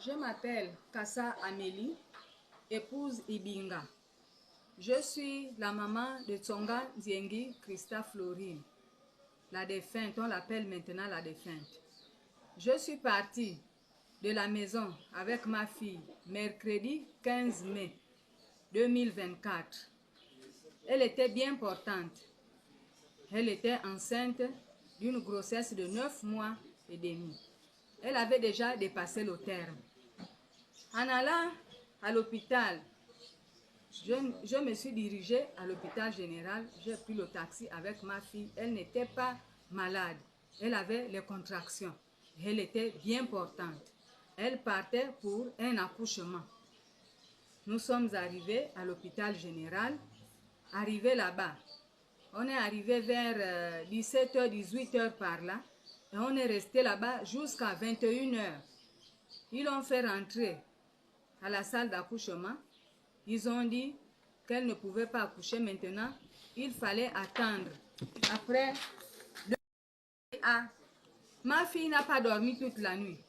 Je m'appelle Kassa Amélie, épouse Ibinga. Je suis la maman de Tsonga Nziengi Christa Florine, la défunte, on l'appelle maintenant la défunte. Je suis partie de la maison avec ma fille mercredi 15 mai 2024. Elle était bien portante. Elle était enceinte d'une grossesse de 9 mois et demi. Elle avait déjà dépassé le terme. En allant à l'hôpital, je me suis dirigée à l'hôpital général. J'ai pris le taxi avec ma fille. Elle n'était pas malade. Elle avait les contractions. Elle était bien portante. Elle partait pour un accouchement. Nous sommes arrivés à l'hôpital général. Arrivés là-bas, on est arrivé vers 17h, 18h par là. Et on est resté là-bas jusqu'à 21h. Ils l'ont fait rentrer à la salle d'accouchement. Ils ont dit qu'elle ne pouvait pas accoucher maintenant. Il fallait attendre. Après, ma fille n'a pas dormi toute la nuit.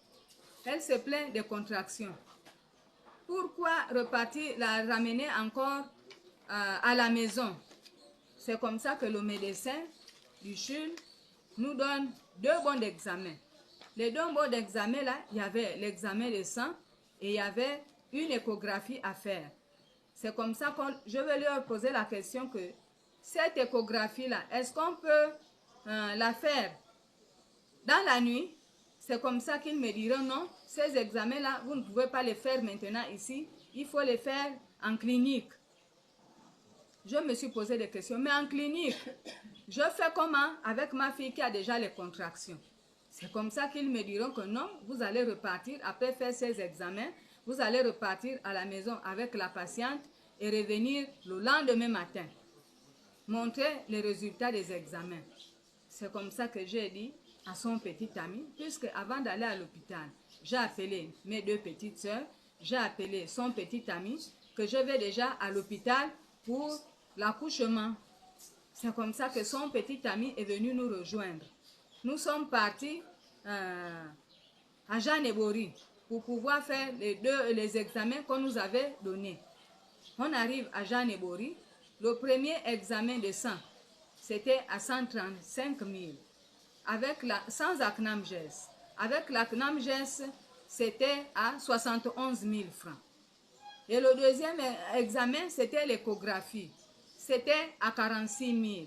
Elle se plaint des contractions. Pourquoi repartir, la ramener encore à la maison? C'est comme ça que le médecin du CHUL nous donne 2 bons d'examen. Les 2 bons d'examen là, il y avait l'examen de sang et il y avait une échographie à faire. C'est comme ça que je vais leur poser la question que cette échographie là, est-ce qu'on peut la faire dans la nuit? C'est comme ça qu'ils me diront non, ces examens là, vous ne pouvez pas les faire maintenant ici, il faut les faire en clinique. Je me suis posé des questions, mais en clinique, je fais comment avec ma fille qui a déjà les contractions? C'est comme ça qu'ils me diront que non, vous allez repartir, après faire ces examens, vous allez repartir à la maison avec la patiente et revenir le lendemain matin, montrer les résultats des examens. C'est comme ça que j'ai dit à son petit ami, puisque avant d'aller à l'hôpital, j'ai appelé mes 2 petites sœurs, j'ai appelé son petit ami, que je vais déjà à l'hôpital pour l'accouchement. C'est comme ça que son petit ami est venu nous rejoindre. Nous sommes partis à Jeanne-Ebori pour pouvoir faire les examens qu'on nous avait donnés. On arrive à Jeanne-Ebori. Le premier examen de sang, c'était à 135 000. Sans ACNAMGES. Avec l'ACNAMGES, c'était à 71 000 francs. Et le deuxième examen, c'était l'échographie. C'était à 46 000.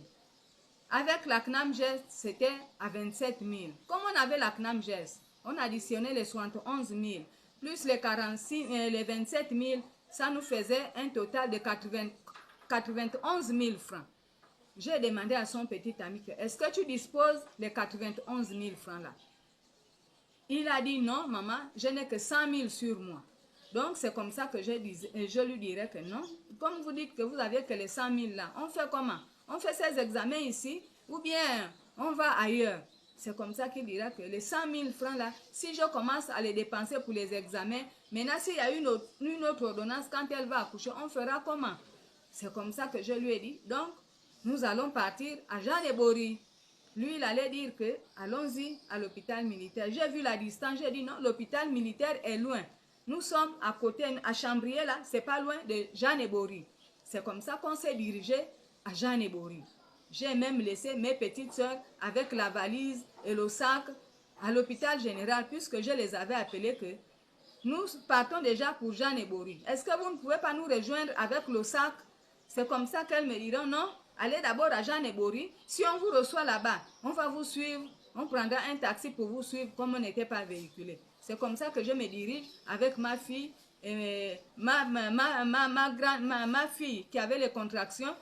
Avec la CNAMGES, c'était à 27 000. Comme on avait la CNAMGES, on additionnait les 71 000 plus les 27 000, ça nous faisait un total de 91 000 francs. J'ai demandé à son petit ami, est-ce que tu disposes des 91 000 francs là? Il a dit non, maman, je n'ai que 100 000 sur moi. Donc, c'est comme ça que je lui dirais que non. Comme vous dites que vous n'avez que les 100 000 là, on fait comment? On fait ces examens ici ou bien on va ailleurs? C'est comme ça qu'il dira que les 100 000 francs là, si je commence à les dépenser pour les examens, maintenant s'il y a une autre ordonnance, quand elle va accoucher, on fera comment? C'est comme ça que je lui ai dit. Donc, nous allons partir à Jeanne-Ebori. Lui, il allait dire que allons-y à l'hôpital militaire. J'ai vu la distance, j'ai dit non, l'hôpital militaire est loin. Nous sommes à côté, à Chambrier, là, c'est pas loin de Jeanne-Ebori. C'est comme ça qu'on s'est dirigé à Jeanne-Ebori. J'ai même laissé mes petites soeurs avec la valise et le sac à l'hôpital général, puisque je les avais appelées que nous partons déjà pour Jeanne-Ebori. Est-ce que vous ne pouvez pas nous rejoindre avec le sac? C'est comme ça qu'elles me diront non, allez d'abord à Jeanne-Ebori. Si on vous reçoit là-bas, on va vous suivre. On prendra un taxi pour vous suivre comme on n'était pas véhiculé. C'est comme ça que je me dirige avec ma fille, et ma fille qui avait les contractions,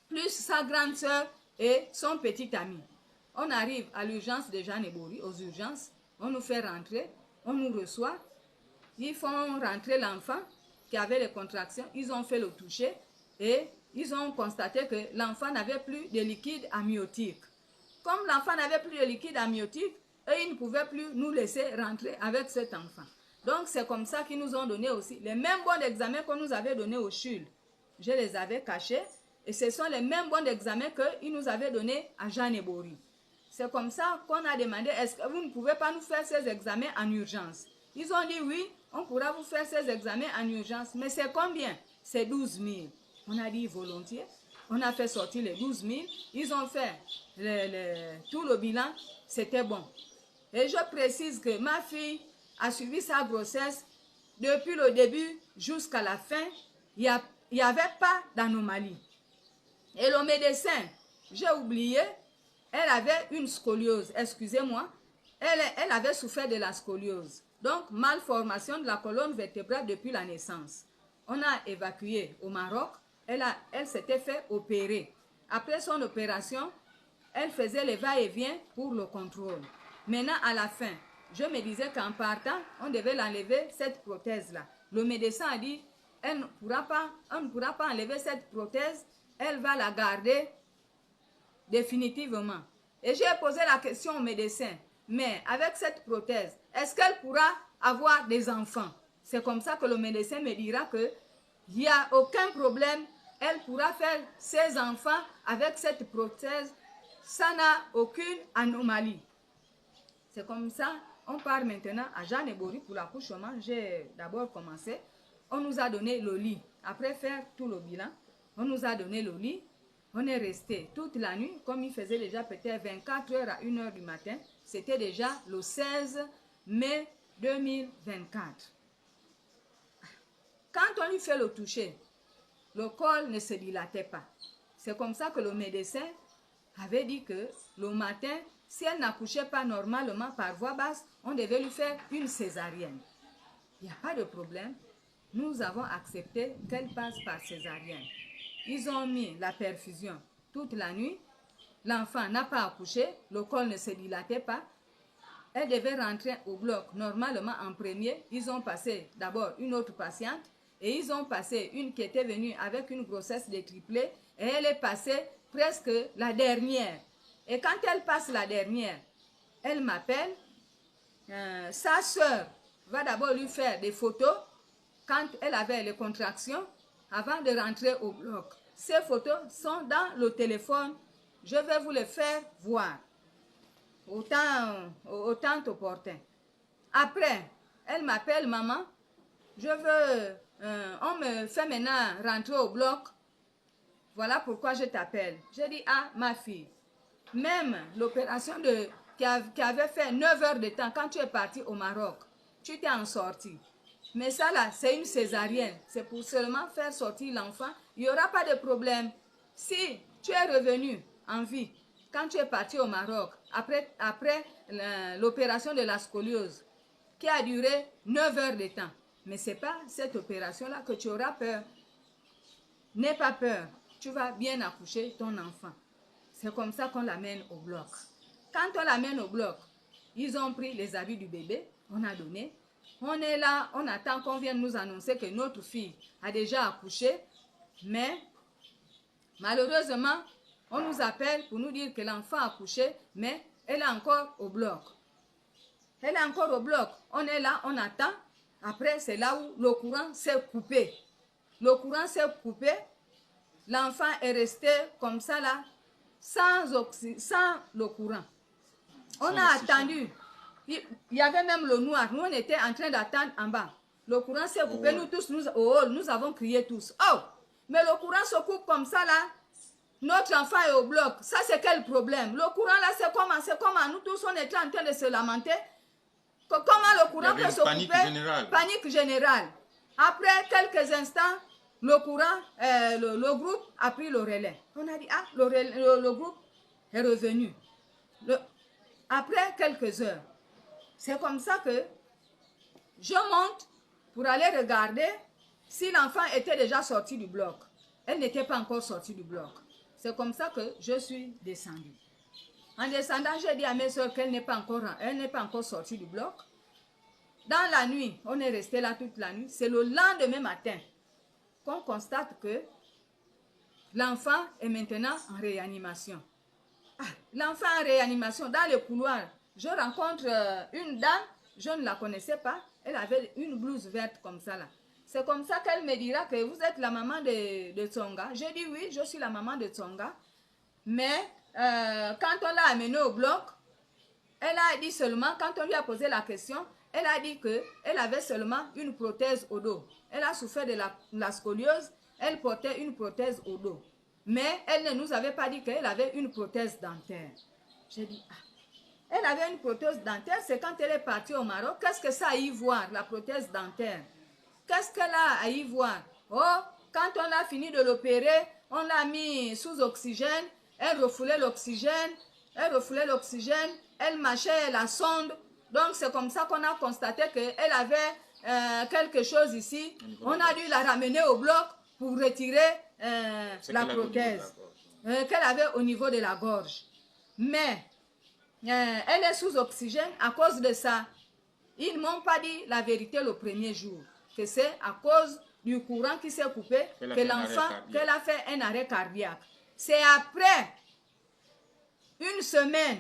plus sa grande soeur et son petit ami. On arrive à l'urgence de Jeanne-Ebori, aux urgences, on nous fait rentrer, on nous reçoit, ils font rentrer l'enfant qui avait les contractions, ils ont fait le toucher et ils ont constaté que l'enfant n'avait plus de liquide amniotique. Comme l'enfant n'avait plus de liquide amniotique, eux, ils ne pouvaient plus nous laisser rentrer avec cet enfant. Donc, c'est comme ça qu'ils nous ont donné aussi les mêmes bons d'examen qu'on nous avait donnés au CHUL. Je les avais cachés et ce sont les mêmes bons d'examen qu'ils nous avaient donnés à Jeanne-Ebori. C'est comme ça qu'on a demandé, est-ce que vous ne pouvez pas nous faire ces examens en urgence? Ils ont dit oui, on pourra vous faire ces examens en urgence. Mais c'est combien? C'est 12 000. On a dit volontiers. On a fait sortir les 12 000. Ils ont fait tout le bilan. C'était bon. Et je précise que ma fille a suivi sa grossesse depuis le début jusqu'à la fin. Il n'y avait pas d'anomalie. Et le médecin, j'ai oublié, elle avait une scoliose. Excusez-moi. Elle avait souffert de la scoliose. Donc, malformation de la colonne vertébrale depuis la naissance. On a évacué au Maroc. Elle s'était fait opérer. Après son opération, elle faisait les va-et-vient pour le contrôle. Maintenant, à la fin, je me disais qu'en partant, on devait l'enlever, cette prothèse-là. Le médecin a dit, on ne pourra pas enlever cette prothèse, elle va la garder définitivement. Et j'ai posé la question au médecin, mais avec cette prothèse, est-ce qu'elle pourra avoir des enfants? C'est comme ça que le médecin me dira qu'il n'y a aucun problème, elle pourra faire ses enfants avec cette prothèse, ça n'a aucune anomalie. C'est comme ça, on part maintenant à Jeanne Ebori pour l'accouchement. J'ai d'abord commencé, on nous a donné le lit. Après faire tout le bilan, on nous a donné le lit. On est resté toute la nuit, comme il faisait déjà peut-être 24 heures à 1 heure du matin. C'était déjà le 16 mai 2024. Quand on lui fait le toucher, le col ne se dilatait pas. C'est comme ça que le médecin avait dit que le matin, si elle n'accouchait pas normalement par voie basse, on devait lui faire une césarienne. Il n'y a pas de problème. Nous avons accepté qu'elle passe par césarienne. Ils ont mis la perfusion toute la nuit. L'enfant n'a pas accouché, le col ne se dilatait pas. Elle devait rentrer au bloc normalement en premier. Ils ont passé d'abord une autre patiente et ils ont passé une qui était venue avec une grossesse de triplé et elle est passée presque la dernière. Et quand elle passe la dernière, elle m'appelle. Sa soeur va d'abord lui faire des photos quand elle avait les contractions avant de rentrer au bloc. Ces photos sont dans le téléphone. Je vais vous les faire voir autant opportun. Après, elle m'appelle maman. Je veux, on me fait maintenant rentrer au bloc. Voilà pourquoi je t'appelle. J'ai dit, ah, ma fille, même l'opération qui avait fait 9 heures de temps, quand tu es parti au Maroc, tu t'es en sorti. Mais ça là, c'est une césarienne. C'est pour seulement faire sortir l'enfant. Il n'y aura pas de problème. Si tu es revenu en vie, quand tu es parti au Maroc, après l'opération de la scoliose, qui a duré 9 heures de temps. Mais ce n'est pas cette opération-là que tu auras peur. N'aie pas peur. Tu vas bien accoucher ton enfant. C'est comme ça qu'on l'amène au bloc. Quand on l'amène au bloc, ils ont pris les habits du bébé, on a donné. On est là, on attend qu'on vienne nous annoncer que notre fille a déjà accouché. Mais malheureusement, on nous appelle pour nous dire que l'enfant a accouché, mais elle est encore au bloc. Elle est encore au bloc. On est là, on attend. Après, c'est là où le courant s'est coupé. Le courant s'est coupé. L'enfant est resté comme ça là, sans le courant. On a attendu. Il y avait même le noir. Nous, on était en train d'attendre en bas. Le courant s'est coupé. Nous tous, nous avons crié tous. Oh! Mais le courant se coupe comme ça là. Notre enfant est au bloc. Ça, c'est quel problème? Le courant là, c'est comment? Nous tous, on était en train de se lamenter. Comment le courant peut se couper? Panique générale. Après quelques instants, le courant, le groupe a pris le relais. On a dit, ah, le groupe est revenu. Après quelques heures, c'est comme ça que je monte pour aller regarder si l'enfant était déjà sorti du bloc. Elle n'était pas encore sortie du bloc. C'est comme ça que je suis descendue. En descendant, j'ai dit à mes soeurs qu'elle n'est pas encore sortie du bloc. Dans la nuit, on est resté là toute la nuit. C'est le lendemain matin qu'on constate que l'enfant est maintenant en réanimation. Ah, l'enfant en réanimation, dans le couloir, je rencontre une dame, je ne la connaissais pas, elle avait une blouse verte comme ça là. C'est comme ça qu'elle me dira que vous êtes la maman de Tsonga. J'ai dit oui, je suis la maman de Tsonga. Mais quand on l'a amenée au bloc, elle a dit seulement, quand on lui a posé la question, elle a dit qu'elle avait seulement une prothèse au dos. Elle a souffert de la scoliose, elle portait une prothèse au dos. Mais elle ne nous avait pas dit qu'elle avait une prothèse dentaire. J'ai dit, ah, elle avait une prothèse dentaire, c'est quand elle est partie au Maroc. Qu'est-ce que ça a à y voir, la prothèse dentaire? Qu'est-ce qu'elle a à y voir? Oh, quand on a fini de l'opérer, on l'a mis sous oxygène, elle refoulait l'oxygène, elle mâchait la sonde. Donc c'est comme ça qu'on a constaté qu'elle avait quelque chose ici. On a dû la ramener au bloc pour retirer la prothèse qu'elle avait au niveau de la gorge. Mais elle est sous oxygène à cause de ça. Ils ne m'ont pas dit la vérité le premier jour, que c'est à cause du courant qui s'est coupé qu'elle a fait un arrêt cardiaque. C'est après une semaine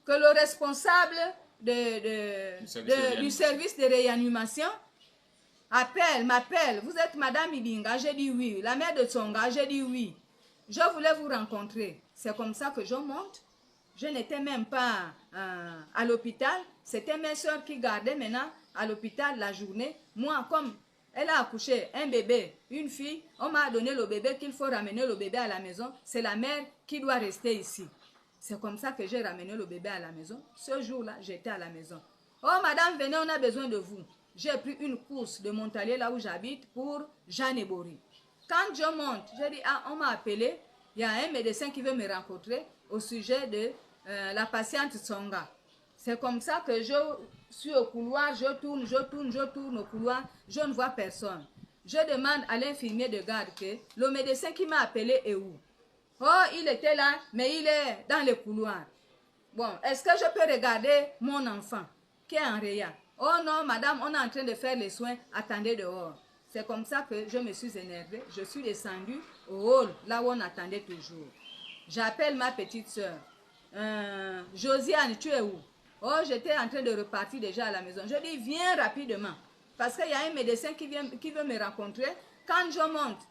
que le responsable du service de réanimation m'appelle. Vous êtes Madame Ibinga? J'ai dit oui. La mère de Tsonga? J'ai dit oui. Je voulais vous rencontrer. C'est comme ça que je monte. Je n'étais même pas à l'hôpital. C'était mes soeurs qui gardaient maintenant à l'hôpital la journée. Moi, comme elle a accouché un bébé, une fille, on m'a donné le bébé, qu'il faut ramener le bébé à la maison. C'est la mère qui doit rester ici. C'est comme ça que j'ai ramené le bébé à la maison. Ce jour-là, j'étais à la maison. Oh, madame, venez, on a besoin de vous. J'ai pris une course de Montalier, là où j'habite, pour Jeanne Ebori. Quand je monte, j'ai dit, ah, on m'a appelé. Il y a un médecin qui veut me rencontrer au sujet de la patiente Tsonga. C'est comme ça que je suis au couloir, je tourne au couloir, je ne vois personne. Je demande à l'infirmier de garde que le médecin qui m'a appelé est où? Oh, il était là, mais il est dans le couloir. Bon, est-ce que je peux regarder mon enfant qui est en réa? Oh non, madame, on est en train de faire les soins, attendez dehors. C'est comme ça que je me suis énervée. Je suis descendue au hall, là où on attendait toujours. J'appelle ma petite soeur. Josiane, tu es où? Oh, j'étais en train de repartir déjà à la maison. Je dis, viens rapidement. Parce qu'il y a un médecin qui veut me rencontrer. Quand je monte,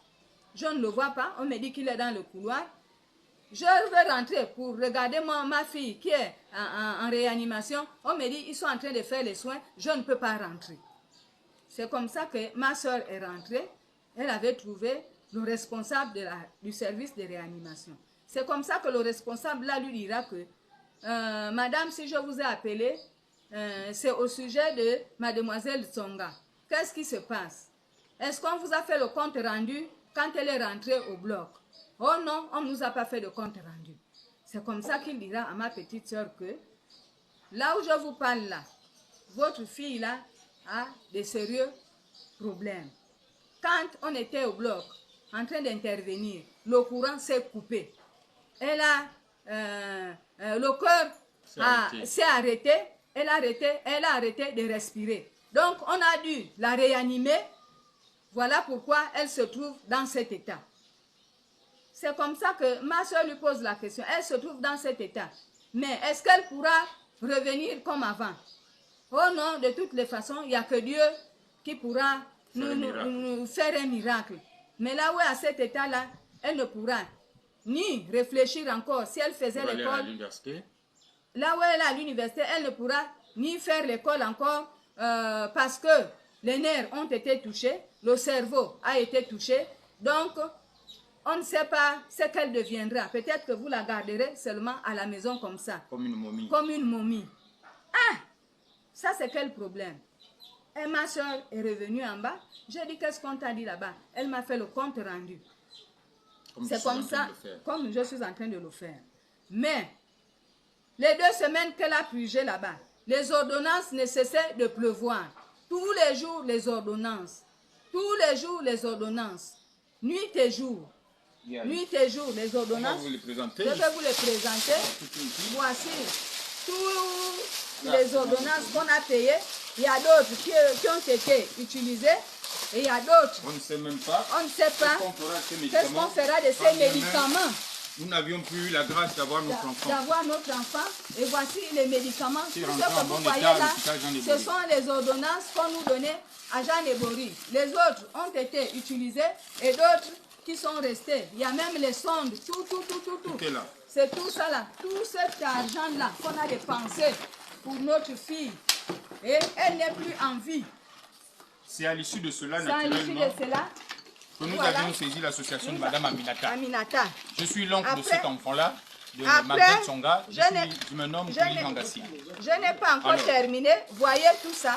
je ne le vois pas. On me dit qu'il est dans le couloir. Je veux rentrer pour regarder ma fille qui est en réanimation. On me dit, ils sont en train de faire les soins. Je ne peux pas rentrer. C'est comme ça que ma soeur est rentrée. Elle avait trouvé le responsable du service de réanimation. C'est comme ça que le responsable là lui dira que madame, si je vous ai appelé, c'est au sujet de mademoiselle Tsonga. Qu'est-ce qui se passe? Est-ce qu'on vous a fait le compte rendu quand elle est rentrée au bloc? Oh non, on ne nous a pas fait de compte rendu. C'est comme ça qu'il dira à ma petite soeur que là où je vous parle là, votre fille là a des sérieux problèmes. Quand on était au bloc en train d'intervenir, le courant s'est coupé. Elle a le cœur s'est arrêté, elle a arrêté de respirer. Donc on a dû la réanimer. Voilà pourquoi elle se trouve dans cet état. C'est comme ça que ma soeur lui pose la question. Elle se trouve dans cet état. Mais est-ce qu'elle pourra revenir comme avant? Oh non, de toutes les façons, il n'y a que Dieu qui pourra nous faire un miracle. Mais là où elle est à cet état-là, elle ne pourra ni réfléchir encore. Si elle faisait l'école, là où elle est à l'université, elle ne pourra ni faire l'école encore parce que les nerfs ont été touchés, le cerveau a été touché. Donc, on ne sait pas ce qu'elle deviendra. Peut-être que vous la garderez seulement à la maison comme ça. Comme une momie. Comme une momie. Ah! Ça, c'est quel problème? Et ma soeur est revenue en bas. J'ai dit, qu'est-ce qu'on t'a dit là-bas? Elle m'a fait le compte rendu. C'est comme ça, comme je suis en train de le faire. Mais, les 2 semaines qu'elle a purgé là-bas, les ordonnances ne cessaient de pleuvoir. Tous les jours, les ordonnances. Tous les jours, les ordonnances. Nuit et jour. Nuit et jour, les ordonnances. Je vais vous les présenter. Voici toutes les ordonnances qu'on a payées. Il y a d'autres qui ont été utilisées. Et il y a d'autres. On ne sait même pas. On ne sait pas. Qu'est-ce qu'on fera de ces médicaments? Nous n'avions plus eu la grâce d'avoir notre enfant. Et voici les médicaments. Tout ce que vous voyez là, ce sont les ordonnances qu'on nous donnait à Jeanne Ebori. Les autres ont été utilisés et d'autres qui sont restés. Il y a même les sondes, tout. C'est tout ça là, tout cet argent là qu'on a dépensé pour notre fille Et elle n'est plus en vie. C'est à l'issue de cela, C'est à l'issue naturellement, de cela que nous avions saisi l'association de Madame Aminata. Je suis l'oncle de cet enfant-là, de Margaret Tsonga. Je me nomme Kuli Mangassi. Je n'ai pas encore terminé. Voyez tout ça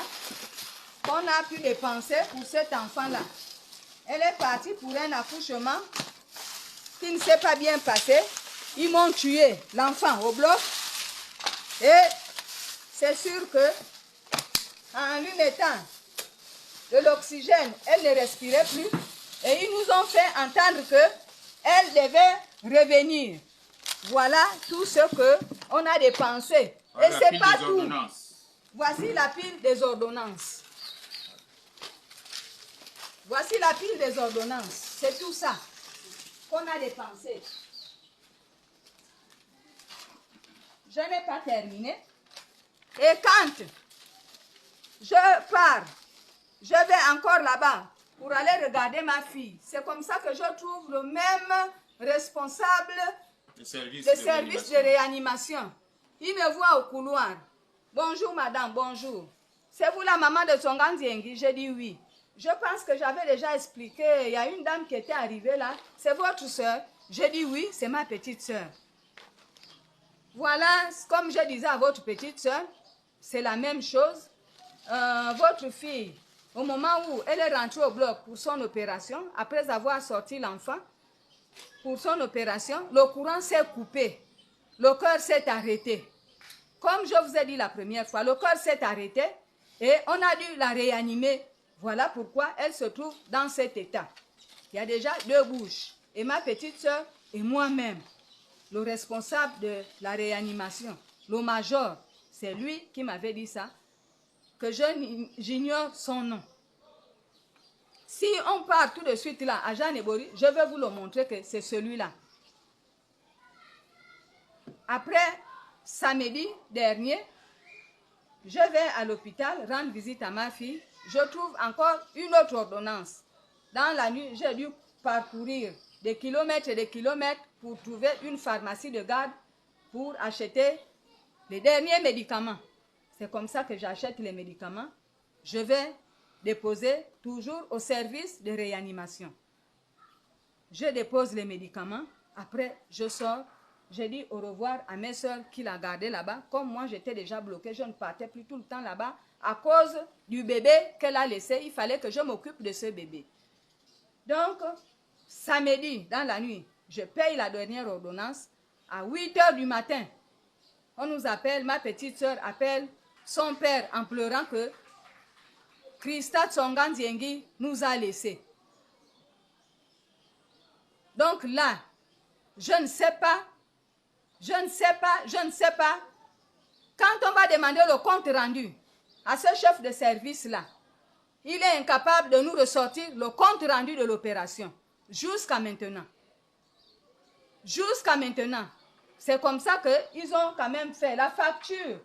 qu'on a pu dépenser pour cet enfant-là. Elle est partie pour un accouchement qui ne s'est pas bien passé. Ils m'ont tué l'enfant au bloc. Et c'est sûr que en lui mettant de l'oxygène, elle ne respirait plus. Et ils nous ont fait entendre qu'elle devait revenir. Voilà tout ce qu'on a dépensé. Voilà, et c'est pas tout. Voici la pile des ordonnances. Voici la pile des ordonnances. C'est tout ça qu'on a dépensé. Je n'ai pas terminé. Et quand je pars, je vais encore là-bas pour aller regarder ma fille. C'est comme ça que je trouve le même responsable des services de réanimation. Il me voit au couloir. Bonjour madame, bonjour. C'est vous la maman de Tsonga Nziengi? J'ai dit oui. Je pense que j'avais déjà expliqué. Il y a une dame qui était arrivée là. C'est votre soeur? J'ai dit oui, c'est ma petite soeur. Voilà, comme je disais à votre petite soeur, c'est la même chose. Votre fille, au moment où elle est rentrée au bloc pour son opération, après avoir sorti l'enfant, pour son opération, le courant s'est coupé. Le cœur s'est arrêté. Comme je vous ai dit la première fois, le cœur s'est arrêté et on a dû la réanimer. Voilà pourquoi elle se trouve dans cet état. Il y a déjà 2 bouches. Et ma petite soeur et moi-même, le responsable de la réanimation, le major, c'est lui qui m'avait dit ça, que j'ignore son nom. Si on part tout de suite là, à Jeanne Ebori, je vais vous le montrer que c'est celui-là. Après, samedi dernier, je vais à l'hôpital rendre visite à ma fille. Je trouve encore une autre ordonnance. Dans la nuit, j'ai dû parcourir des kilomètres et des kilomètres pour trouver une pharmacie de garde pour acheter les derniers médicaments. C'est comme ça que j'achète les médicaments. Je vais déposer toujours au service de réanimation. Je dépose les médicaments. Après, je sors. J'ai dit au revoir à mes soeurs qui l'ont gardé là-bas. Comme moi, j'étais déjà bloquée, je ne partais plus tout le temps là-bas. À cause du bébé qu'elle a laissé, il fallait que je m'occupe de ce bébé. Donc, samedi, dans la nuit, je paye la dernière ordonnance. À 8 h du matin, on nous appelle, ma petite soeur appelle son père en pleurant que Christa Tsonga Nziengi nous a laissés. Donc là, je ne sais pas. Quand on va demander le compte rendu à ce chef de service-là, il est incapable de nous ressortir le compte rendu de l'opération. Jusqu'à maintenant. Jusqu'à maintenant. C'est comme ça qu'ils ont quand même fait la facture.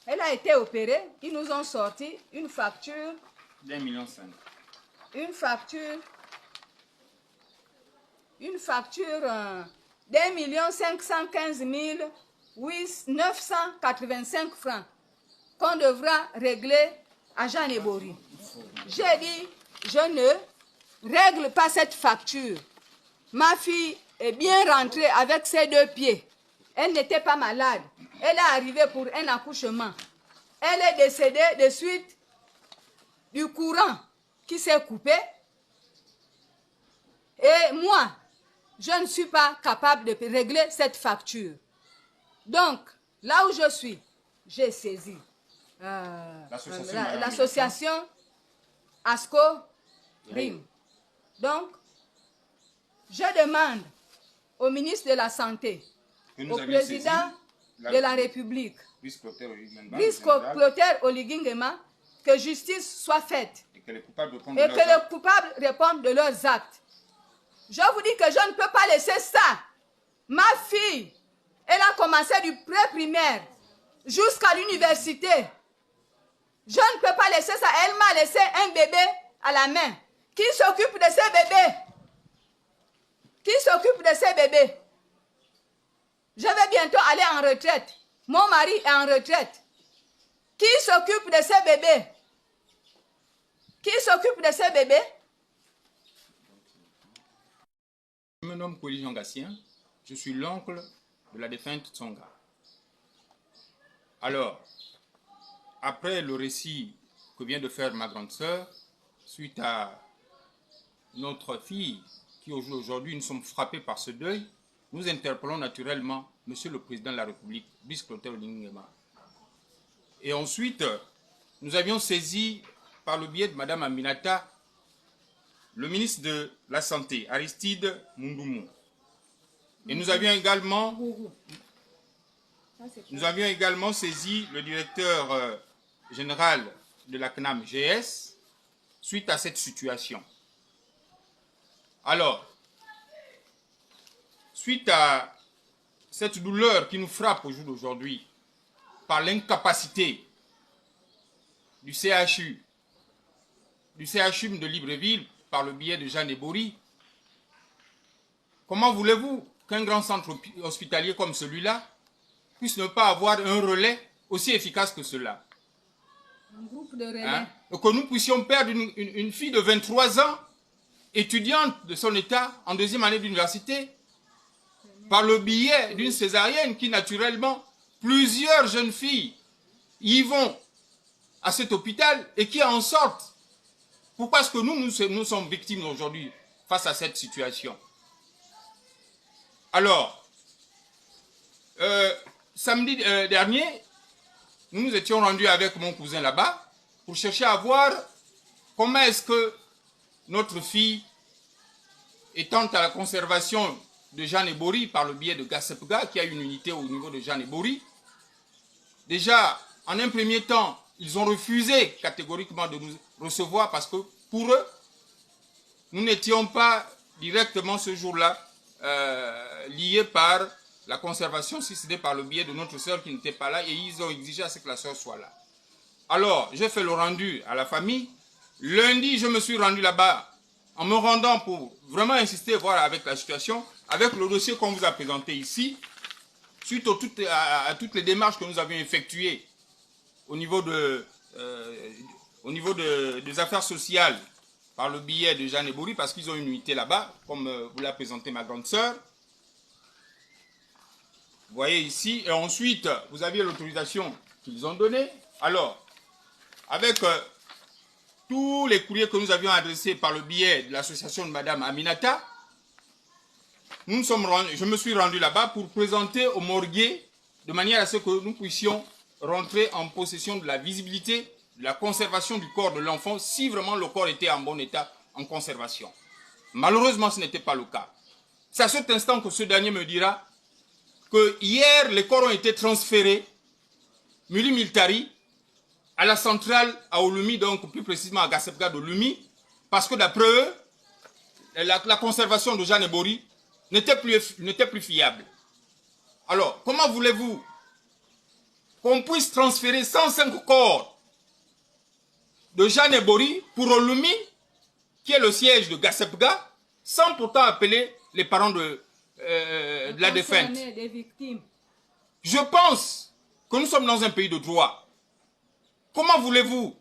Elle a été opérée. Ils nous ont sorti une facture. d'1,5 million. Une facture d'1 985 francs qu'on devra régler à Jeanne Ebori. J'ai dit, je ne règle pas cette facture. Ma fille est bien rentrée avec ses 2 pieds. Elle n'était pas malade. Elle est arrivée pour un accouchement. Elle est décédée de suite du courant qui s'est coupé. Et moi, je ne suis pas capable de régler cette facture. Donc, là où je suis, j'ai saisi l'association ASCO-RIM. Donc, je demande au ministre de la Santé, au président de la République, Brice Clotaire Oligui Nguema, que justice soit faite et que les coupables répondent de leurs actes. Je vous dis que je ne peux pas laisser ça. Ma fille, elle a commencé du pré-primaire jusqu'à l'université. Je ne peux pas laisser ça. Elle m'a laissé un bébé à la main. Qui s'occupe de ces bébés? Qui s'occupe de ces bébés? Je vais bientôt aller en retraite. Mon mari est en retraite. Qui s'occupe de ces bébés? Qui s'occupe de ces bébés? Je me nomme Kweli Jean Gatien. Je suis l'oncle de la défunte Tsonga. Alors, après le récit que vient de faire ma grande sœur, suite à notre fille, qui aujourd'hui nous sommes frappés par ce deuil, nous interpellons naturellement Monsieur le Président de la République, Brice Clotaire Oligui Nguema. Et ensuite, nous avions saisi, par le biais de Madame Aminata, le ministre de la Santé, Aristide Mundumu. Et nous avions également saisi le directeur général de la CNAM GS suite à cette situation. Alors, suite à cette douleur qui nous frappe au jour d'aujourd'hui, par l'incapacité du CHU de Libreville, par le biais de Jeanne Ebory, comment voulez-vous qu'un grand centre hospitalier comme celui-là puisse ne pas avoir un relais aussi efficace que cela? Un groupe de relais. Que nous puissions perdre une fille de 23 ans, étudiante de son état en deuxième année d'université, par le biais d'une césarienne qui, naturellement, plusieurs jeunes filles y vont à cet hôpital et qui en sortent. Pourquoi est-ce que nous sommes victimes aujourd'hui face à cette situation? Alors, samedi dernier, nous nous étions rendus avec mon cousin là-bas pour chercher à voir comment est-ce que notre fille, étant à la conservation de Jeanne Ebory par le biais de Gasepga, qui a une unité au niveau de Jeanne Ebory, déjà, en un premier temps, ils ont refusé catégoriquement de nous recevoir parce que pour eux, nous n'étions pas directement ce jour-là liés par la conservation, si c'était par le biais de notre sœur qui n'était pas là, et ils ont exigé à ce que la sœur soit là. Alors, j'ai fait le rendu à la famille. Lundi, je me suis rendu là-bas en me rendant pour vraiment insister, voir avec la situation, avec le dossier qu'on vous a présenté ici, suite à toutes les démarches que nous avions effectuées au niveau des affaires sociales par le biais de Jeanne Ebory, parce qu'ils ont une unité là-bas, comme vous l'a présenté ma grande sœur. Vous voyez ici, et ensuite, vous aviez l'autorisation qu'ils ont donnée. Alors, avec tous les courriers que nous avions adressés par le biais de l'association de Madame Aminata, je me suis rendu là-bas pour présenter au morguier de manière à ce que nous puissions rentrer en possession de la visibilité, de la conservation du corps de l'enfant, si vraiment le corps était en bon état, en conservation. Malheureusement, ce n'était pas le cas. C'est à cet instant que ce dernier me dira que hier, les corps ont été transférés, Muli Miltari, à la centrale à Olumi, donc plus précisément à Gasepga de Lumi, parce que d'après eux, la conservation de Jeanne Ebory n'était plus fiable. Alors, comment voulez-vous qu'on puisse transférer 105 corps de Jeanne Ebory pour Olumi, qui est le siège de Gasepga, sans pourtant appeler les parents de la défunte? Je pense que nous sommes dans un pays de droit. Comment voulez-vous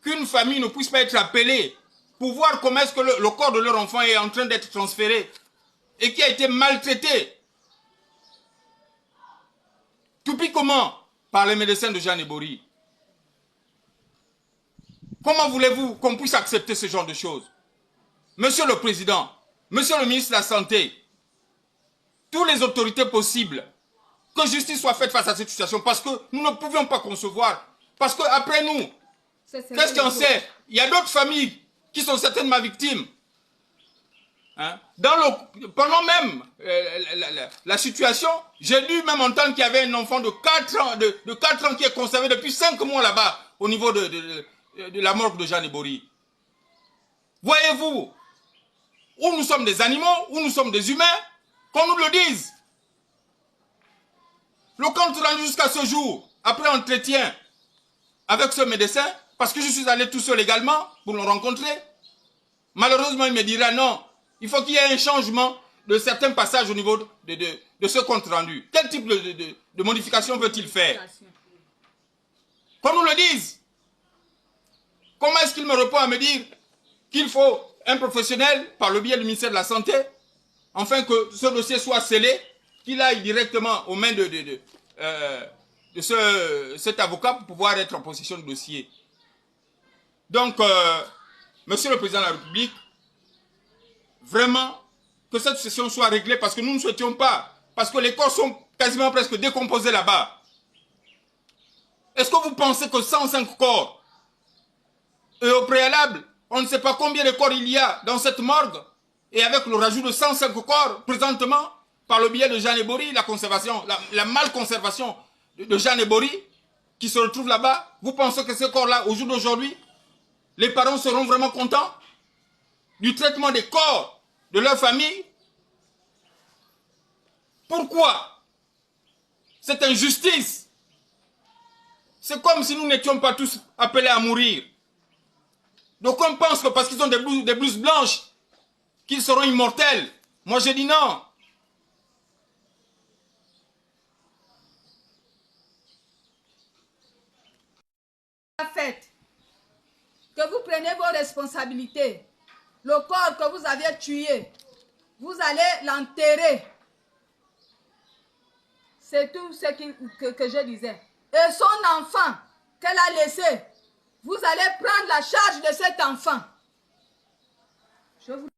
qu'une famille ne puisse pas être appelée pour voir comment est-ce que le corps de leur enfant est en train d'être transféré et qui a été maltraité? Tout puis comment? Par les médecins de Jeanne Ebory. Comment voulez-vous qu'on puisse accepter ce genre de choses? Monsieur le Président, Monsieur le ministre de la Santé, toutes les autorités possibles, que justice soit faite face à cette situation, parce que nous ne pouvions pas concevoir. Parce qu'après nous, qu'est-ce qu'on sait? Il y a d'autres familles qui sont certainement victimes. Hein? Pendant même la situation, j'ai dû même entendre qu'il y avait un enfant de 4 ans qui est conservé depuis 5 mois là-bas, au niveau de la morgue de Jeanne Ebory. Voyez-vous, où nous sommes des animaux, où nous sommes des humains, qu'on nous le dise. Le compte rendu jusqu'à ce jour, après entretien avec ce médecin, parce que je suis allé tout seul également pour le rencontrer, malheureusement il me dira non, il faut qu'il y ait un changement de certains passages au niveau de ce compte rendu. Quel type de modification veut-il faire? qu'on nous le dise. Comment est-ce qu'il me répond à me dire qu'il faut un professionnel par le biais du ministère de la Santé, afin que ce dossier soit scellé, qu'il aille directement aux mains de cet avocat pour pouvoir être en possession du dossier. Donc, Monsieur le Président de la République, vraiment, que cette session soit réglée parce que nous ne souhaitions pas, parce que les corps sont quasiment presque décomposés là-bas. Est-ce que vous pensez que 105 corps, et au préalable, on ne sait pas combien de corps il y a dans cette morgue, et avec le rajout de 105 corps, présentement, par le biais de Jean Ebori, la malconservation de Jean Ebori, qui se retrouve là-bas, vous pensez que ces corps-là, au jour d'aujourd'hui, les parents seront vraiment contents du traitement des corps de leur famille? Pourquoi cette injustice? C'est comme si nous n'étions pas tous appelés à mourir. Donc on pense que parce qu'ils ont des blouses blanches, qu'ils seront immortels. Moi je dis non. Faites que vous preniez vos responsabilités. Le corps que vous avez tué, vous allez l'enterrer. C'est tout ce que je disais. Et son enfant qu'elle a laissé, vous allez prendre la charge de cet enfant. Je vous